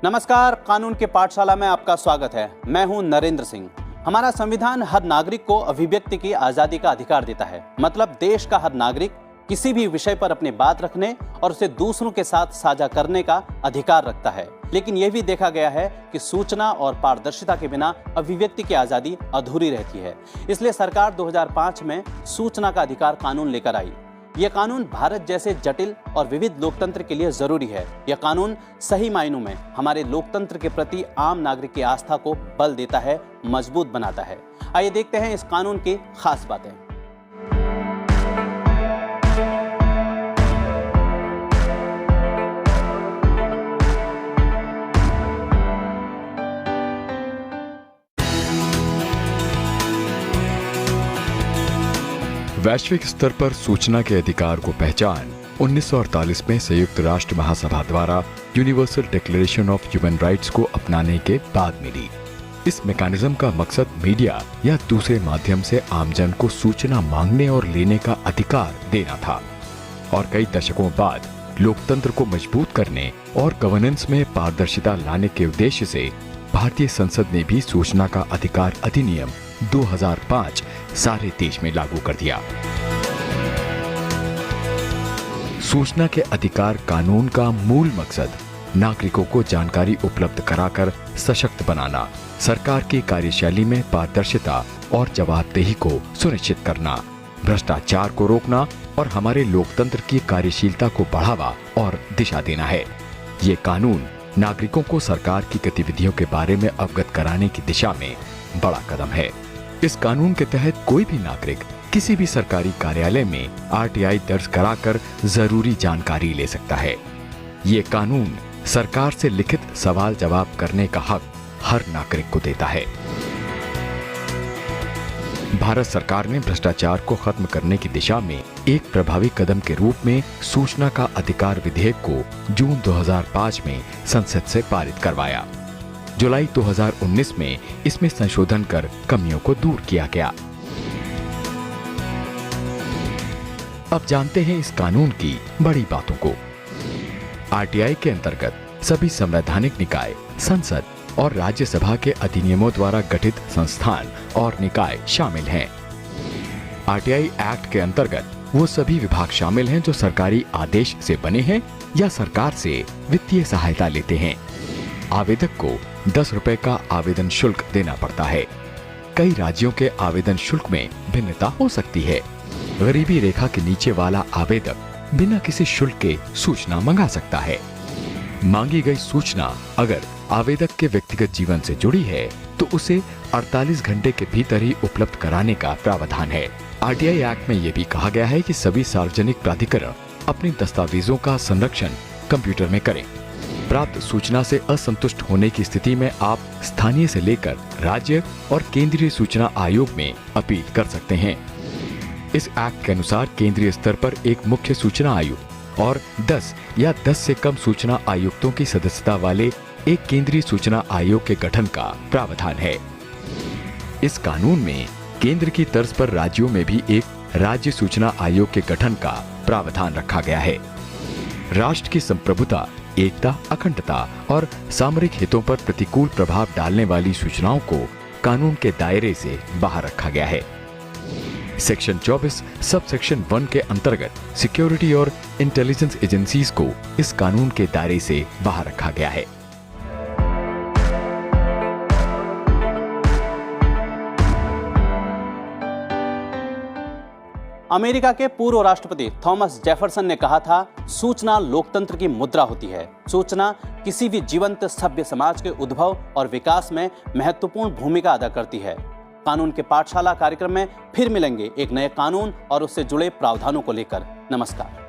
नमस्कार, कानून के पाठशाला में आपका स्वागत है। मैं हूं नरेंद्र सिंह। हमारा संविधान हर नागरिक को अभिव्यक्ति की आजादी का अधिकार देता है। मतलब देश का हर नागरिक किसी भी विषय पर अपनी बात रखने और उसे दूसरों के साथ साझा करने का अधिकार रखता है। लेकिन यह भी देखा गया है कि सूचना और पारदर्शिता के बिना अभिव्यक्ति की आजादी अधूरी रहती है। इसलिए सरकार 2005 में सूचना का अधिकार कानून लेकर आई। यह कानून भारत जैसे जटिल और विविध लोकतंत्र के लिए जरूरी है। यह कानून सही मायनों में हमारे लोकतंत्र के प्रति आम नागरिक की आस्था को बल देता है, मजबूत बनाता है। आइए देखते हैं इस कानून की खास बातें। वैश्विक स्तर पर सूचना के अधिकार को पहचान 1948 में संयुक्त राष्ट्र महासभा द्वारा universal declaration of human rights को अपनाने के बाद मिली। इस मैकेनिज्म का मकसद मीडिया या दूसरे माध्यम से आमजन को सूचना मांगने और लेने का अधिकार देना था। और कई दशकों बाद लोकतंत्र को मजबूत करने और गवर्नेंस में पारदर्शिता लाने के उद्देश्य से भारतीय संसद ने भी सूचना का अधिकार अधिनियम 2005 सारे देश में लागू कर दिया। सूचना के अधिकार कानून का मूल मकसद नागरिकों को जानकारी उपलब्ध कराकर सशक्त बनाना, सरकार की कार्यशैली में पारदर्शिता और जवाबदेही को सुनिश्चित करना, भ्रष्टाचार को रोकना और हमारे लोकतंत्र की कार्यशीलता को बढ़ावा और दिशा देना है। ये कानून नागरिकों को सरकार की गतिविधियों के बारे में अवगत कराने की दिशा में बड़ा कदम है। इस कानून के तहत कोई भी नागरिक किसी भी सरकारी कार्यालय में आरटीआई दर्ज कराकर जरूरी जानकारी ले सकता है। ये कानून सरकार से लिखित सवाल जवाब करने का हक हर नागरिक को देता है। भारत सरकार ने भ्रष्टाचार को खत्म करने की दिशा में एक प्रभावी कदम के रूप में सूचना का अधिकार विधेयक को जून 2005 में संसद से पारित करवाया। जुलाई 2019 में इसमें संशोधन कर कमियों को दूर किया गया। अब जानते हैं इस कानून की बड़ी बातों को। आरटीआई के अंतर्गत सभी संवैधानिक निकाय, संसद और राज्यसभा के अधिनियमों द्वारा गठित संस्थान और निकाय शामिल हैं। आरटीआई एक्ट के अंतर्गत वो सभी विभाग शामिल हैं जो सरकारी आदेश से बने हैं या सरकार से वित्तीय सहायता लेते हैं। आवेदक को 10 रुपए का आवेदन शुल्क देना पड़ता है। कई राज्यों के आवेदन शुल्क में भिन्नता हो सकती है। गरीबी रेखा के नीचे वाला आवेदक बिना किसी शुल्क के सूचना मंगा सकता है। मांगी गई सूचना अगर आवेदक के व्यक्तिगत जीवन से जुड़ी है तो उसे 48 घंटे के भीतर ही उपलब्ध कराने का प्रावधान है। आरटीआई एक्ट में यह भी कहा गया है कि सभी सार्वजनिक प्राधिकरण अपने दस्तावेजों का संरक्षण कंप्यूटर में करें। प्राप्त सूचना से असंतुष्ट होने की स्थिति में आप स्थानीय से लेकर राज्य और केंद्रीय सूचना आयोग में अपील कर सकते हैं। इस एक्ट के अनुसार केंद्रीय स्तर पर एक मुख्य सूचना आयुक्त और 10 या 10 से कम सूचना आयुक्तों की सदस्यता वाले एक केंद्रीय सूचना आयोग के गठन का प्रावधान है। इस कानून में केंद्र की तर्ज पर राज्यों में भी एक राज्य सूचना आयोग के गठन का प्रावधान रखा गया है। राष्ट्र की संप्रभुता, एकता, अखंडता और सामरिक हितों पर प्रतिकूल प्रभाव डालने वाली सूचनाओं को कानून के दायरे से बाहर रखा गया है। सेक्शन 24 सब सेक्शन 1 के अंतर्गत सिक्योरिटी और इंटेलिजेंस एजेंसीज को इस कानून के दायरे से बाहर रखा गया है। अमेरिका के पूर्व राष्ट्रपति थॉमस जेफरसन ने कहा था, सूचना लोकतंत्र की मुद्रा होती है। सूचना किसी भी जीवंत सभ्य समाज के उद्भव और विकास में महत्वपूर्ण भूमिका अदा करती है। कानून के पाठशाला कार्यक्रम में फिर मिलेंगे एक नए कानून और उससे जुड़े प्रावधानों को लेकर। नमस्कार।